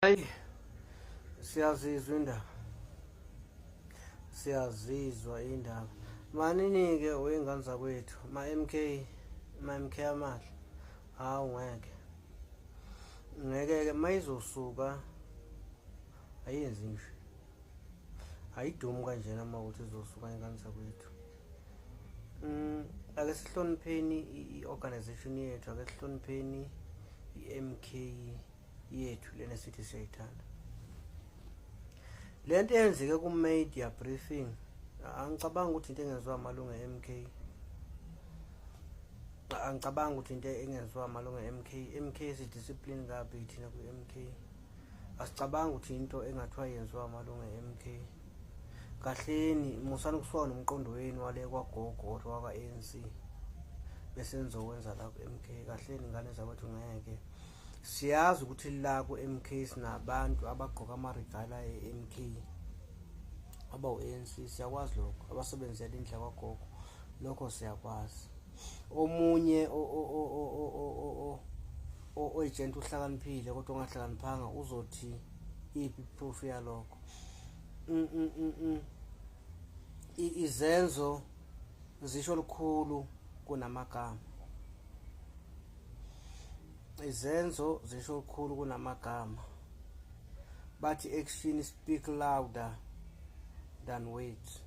Hayi, siyazizwa indaba. Siyazizwa indaba. Manini-ke oy'ngane zakwethu, ma-MK amahle. Hawu ngeke. Ngeke-ke mayizosuka ayenzi nje. Ayidumu kanjena uma ukuthi izosuka iy'ngane zakwethu. Ake sihlonipheni i-organization yethu, ake sihlonipheni i-MK yethu lena sithi siyayithanda. Lento eyenzeke ku-media briefing, angicabanga ukuthi into engenziwa amalunga e-MK. Angicabanga ukuthi into engenziwa amalunga e-MK. MK sidiscipline kabi thina ku-MK. Asicabanga ukuthi into engathiwa yenziwa amalunga e-MK. Kahleni musani kusuka nomqondo wenu wale kwagogo wakwa-ANC bese nizokwenza la ku-MK. Kahleni ingane zakwethu ngeke. Siyazi ukuthi la ku-MK sinabantu abagqoka amarigala e-MK abawu-ANC, siyakwazi lokho, abasebenzela indlela kwagogo, lokho siyakwazi. Omunye oyigent uhlakaniphile kodwa ongahlakaniphanga uzothi iphi proof yalokho. Izenzo zisho lukhulu kunamagama. Izenzo zisho lukhulu kunamagama. Bathi action speak louder than words.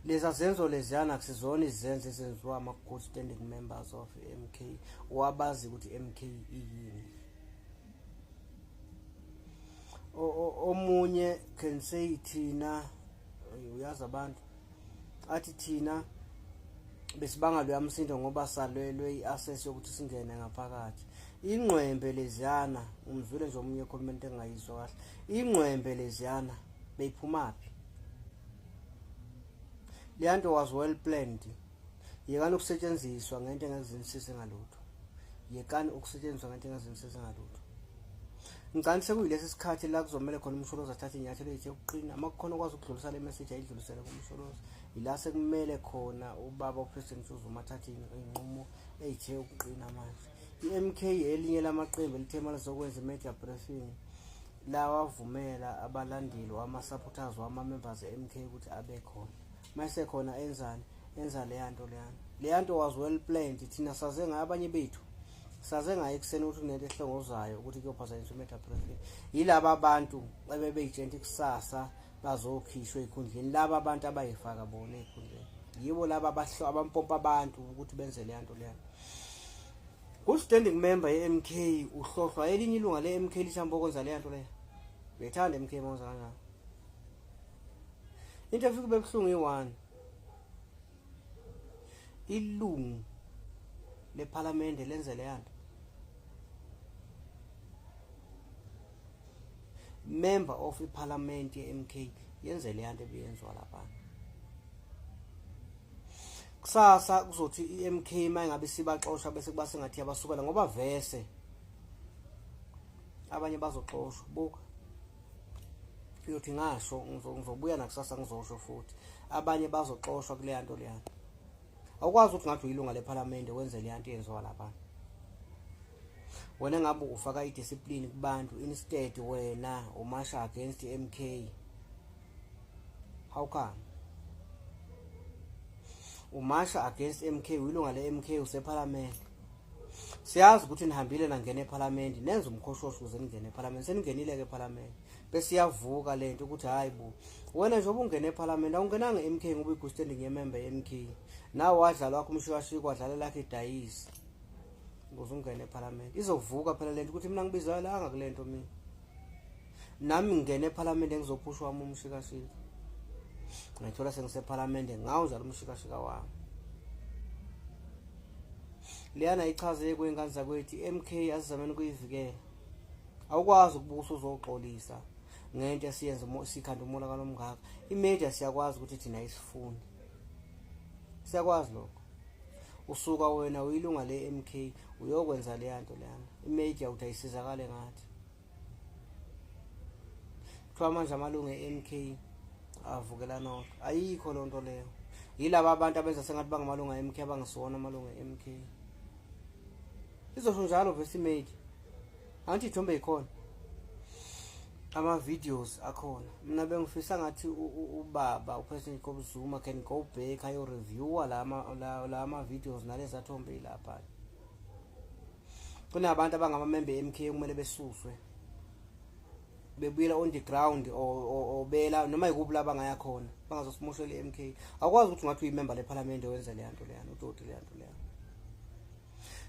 Leza zenzo leziyana kusizona izenzo ezenziwa ama-good standing members of MK wabazi ukuthi MK iyini. Omunye can say thina uyazi abantu athi thina besibanga lo yamsindo ngoba salwelwe i-access yokuthi singene ngaphakathi. Ingqwembe leziyana umzwile nje omunye comment engayizwa kahle. Ingqwembe leziyana beyiphumaphi? Leyanto was well planned. Yekani ukusetshenziswa ngento engazinisise ngalutho. Yekani ukusetshenziswa ngento engazinisise ngalutho. Ngicani sekuyilesi sikhathi la kuzomela khona umsholozi athathe inyathelo ethe ukuqina. Amakhona kwazi ukudlulisa le message ayidlulisele kumsholozi. Ila sekumele khona ubaba uPresident Zuma athathe inqumo ethe ukuqina manje. I-MK elinye lamaqembu elithema lizokwenza i-media briefing la wavumela abalandeli wama-supporters wama-members e-MK ukuthi abe khona. Mase khona enzani? Enza leyanto was well planned. Thina saze ngabanye bethu saze ngaye kuseni ukuthi kunento ehlongozayo ukuthi kuyophazanyiswa i-media briefing. Yilaba abantu abebeyitshenta ikusasa bazokhishwa ezikhundleni, laba abantu abayifaka bona ezikhundleni. Yibo laba abampompa abantu ukuthi benze leyanto leyana. Good standing member ye-MK uhlohlwa elinye ilunga le-MK lishamba ukwenza leyanto leyo. Bethanda MK mawuza kanjani. Into efika bebuhlungu i-1, ilungu leparlament lenze leyanto. Member of iparlament ye-MK yenze leyanto ebiyenziwa lapha. Kusasa kuzothi i-MK mayingabe sibaxoshwa bese kuba sengathi abasukela ngoba vese abanye bazoxoshwa. Buka uyothi ngasho ngizobuya nakusasa ngizosho futhi abanye bazoxoshwa kule yanto leyana. Awukwazi ukuthi ngathi uyilunga leparlament wenze le yanto yenziwa lapha. Wena ngabe ufaka idiscipline kubantu instead wena umasha against MK. How come? Umasha against MK uyilunga le-MK useparlament. Siyazi ukuthi nihambile nangena eparlament nenza umkhoshosho ukuze ningene eparlament. Seningenile ke eparlament bese iyavuka lento ukuthi hayi bo wena nje ubungena eparlament awungenanga MK ngoba i-good standing ye-member ye-MK. Nawe wadlala wakho umshikashiko wadlala lakhe idayisi ukuze ungene eparlament. Izovuka phela lento ukuthi mina ngibizayo la ngakulento mina. Nami ngene eparlament ngizophushwa wami umshikashiko. Ngithola sengiseparlament ngawuzala umshikashika wami. Leyana ichaze kwengane zakwethu MK asizameni kuyivikela. Awukwazi ukubusa uzoxolisa ngento esiyenza sikhanda umola kalomngaka. I-media siyakwazi ukuthi thina isifuni. Siyakwazi lokho. Usuka wena uyilunga le-MK uyokwenza leyanto leyana. I-media utayisizakale ngathi. Kuthiwa manje amalunga e-MK avukela nokho. Ayikho lonto leyo. Yilaba abantu abenza sengathi bangamalunga e-MK abangisona amalunga e-MK. Izosho njalo vese i-media. angithi ithombe ikhona ama videos akhona. Mina bengifisa ngathi ubaba uPresident Jacob Zuma can go back ayo reviewer la ama videos nalezi athombe lapha. Kunabantu abangamamember eMK kumele besuswe bebuyela on the ground or bela noma yikuphi la bangaya khona bangazosimoshela eMK. Akwazi ukuthi ngathi uyimember leParliament owenza le nto leyana udoti le nto leyana.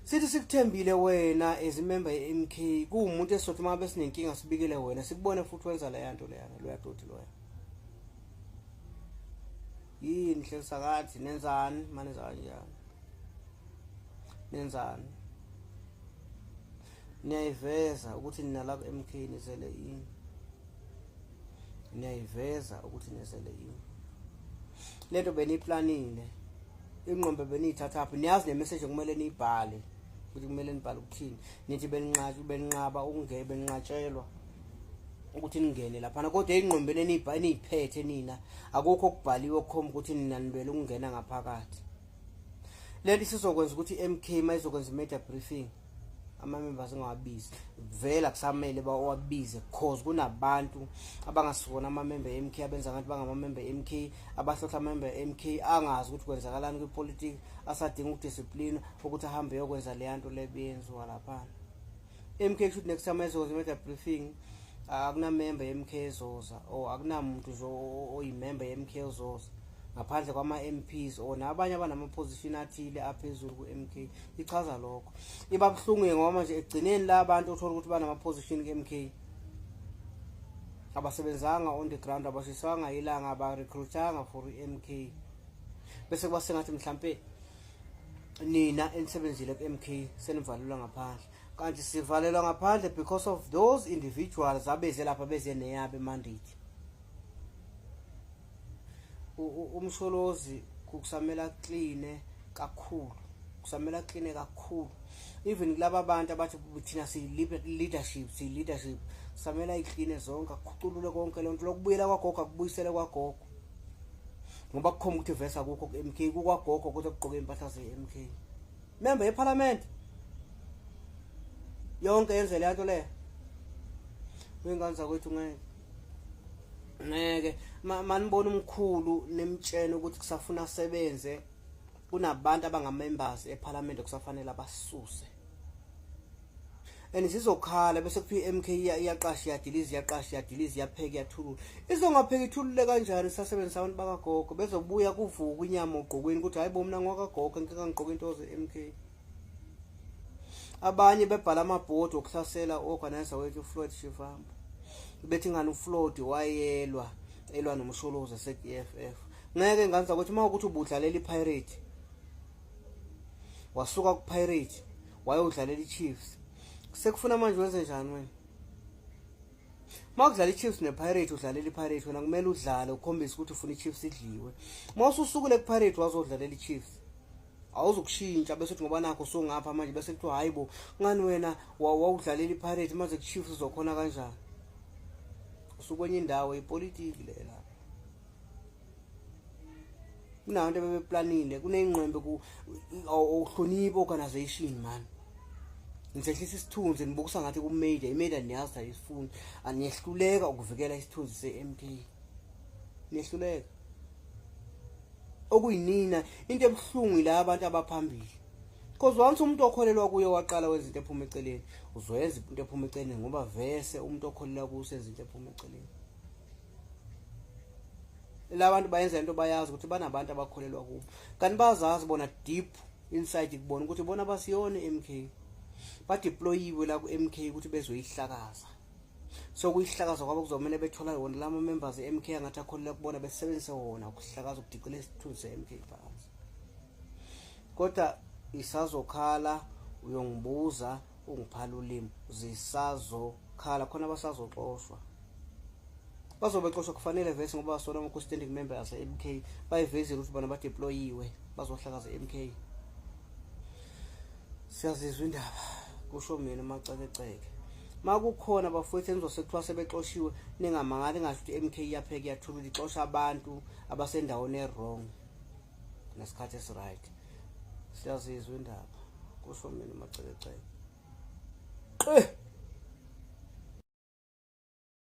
Sithi sikuthembile wena as member eMK kuumuntu esothi mabe sinenkinga sibikele wena sikubone futhi wenza le nto leyana lo yadoti loya. Yini hlelisakathi nenzani manje kanjani? Nenzani? Niyayiveza ukuthi nina la eMK nizele yini? Niyayiveza ukuthi nizele yini? Lento beniplanile. Ingqombe beniyithatha apha. Niyazi ne message kumele niyibhale. Ukuthi kumele nibhale ukuthini. Nithi benqaba benqatshelwa ukuthi ningene lapha. Kodwa ingqombe eniyiphethe nina akukho okubhaliwe okukhomba ukuthi nina nibele ukungena ngaphakathi. Lento sizokwenza ukuthi eMK mayizokwenza media briefing ama-members engawabizi vela kusamele bawabize because kunabantu abangasibona ama-member eMK abenza ngathi bangama-member eMK abahlohla ama-member eMK angazi ukuthi kwenzakalani kwipolitiki asadinga ukudiscipline ukuthi ahambe yokwenza le nto lebenziwa lapha. eMK should next time ezokwenza media briefing akuna-member eMK ezoza or akunamuntu nje oyimember eMK ezoza ngaphandle kwama-MPs or nabanye abanama-position athile aphezulu ku-MK. Ichaza lokho iba buhlungu ngoba manje egcineni la abantu uthola ukuthi banama-position ku-MK abasebenzanga on the ground abashiswanga ilanga abarecruitanga for i-MK bese kuba sengathi mhlambe nina enisebenzile ku-MK senivalelwa ngaphandle kanti sivalelwa ngaphandle because of those individuals abeze lapha beze neyabe mandate. Umsholozi kusamela clean kakhulu kusamela clean kakhulu even kulabo abantu abathi thina si leadership kusamela iclean zonke akuculule konke lonto lokubuyela kwagogo akubuyisele kwagogo ngoba kukhomba ukuthi versa kukho ku-MK kwagogo ukuthi ugqoke impahla ze-MK member yeParliament yonke yenze le nto le wenganza kwethu ngeke manibona umkhulu nemtshene ukuthi kusafuna sebenze kunabantu abanga-members eParliament kusafanele abasuse and sizokhala bese kuthiwa i-MK iyaqasha iyadiliza iyapheka iyathulula izongapheka ithulule kanjani sisasebenzisa abantu bakagogo bezobuya kuvuka inyama ogqokweni ukuthi hayi bo mina ngokagogo ngeke ngigqoke into ze-MK. Abanye bebhala amabhodi okuhlasela organizer wethu Floyd Shivambu bethi ngani uFloyd wayelwa nomsholozi se-EFF ngeke nganza ukuthi mawukuthi ubudlalela iPirate wasuka kuPirate wayodlalela iChiefs sekufuna manje wenze njani wena mawudlala iChiefs nePirate udlalela iPirate wena kumele udlale ukhombisa ukuthi ufuna iChiefs idliwe mawususukule kuPirate wazodlalela iChiefs awuzokushintsha bese uthi ngoba nakho songapha manje bese kuthiwa hayibo ngani wena wawudlalela iPirate manje kuChiefs uzokhona kanjani usukwenye indawo ipolitiki lela kunabantu bebeplanile kunengqembe uhlonipha organization man nisehlisa isithunzi nibukusa ngathi kumedia imedia niyazi ayifuni aniyehluleka ukuvikela isithunzi se-MK niyehluleka okuyinina into ebuhlungu la abantu abaphambili because once umuntu okholelwa kuye waqala wenza into ephuma eceleni uzoyenza into ephuma eceleni ngoba vese umuntu okholelwa kuye usenza into ephuma eceleni. Labantu bayenza into bayazi ukuthi banabantu abakholelwa kubo kanti bazazi bona deep inside kubona ukuthi bona basiyone MK badeployiwe la ku-MK ukuthi bezoyihlakaza so kuyihlakaza kwabo kuzomela bethola wona lama members eMK angathi akholelwa kubona besebenzisa wona ukuhlakaza ukudicela isithunzi se-MK phansi kodwa isazokhala uyongibuza ungiphala ulimi zisazokhala khona basazoxoshwa bazobeqoshwa kufanele vese ngoba basona ama-standing members e-MK bayivezile ukuthi bona badeployiwe bazohlakaza e-MK. Siyazizwa indaba kusho mina macekeceke makukhona bafowethu enizosekuthiwa sebexoshiwe ningamangali ngasho ukuthi MK iyapheka iyathulula ixosha abantu abasendaweni e-wrong nesikhathi esi-right. Siyazizwa indaba kusho mina macekeceke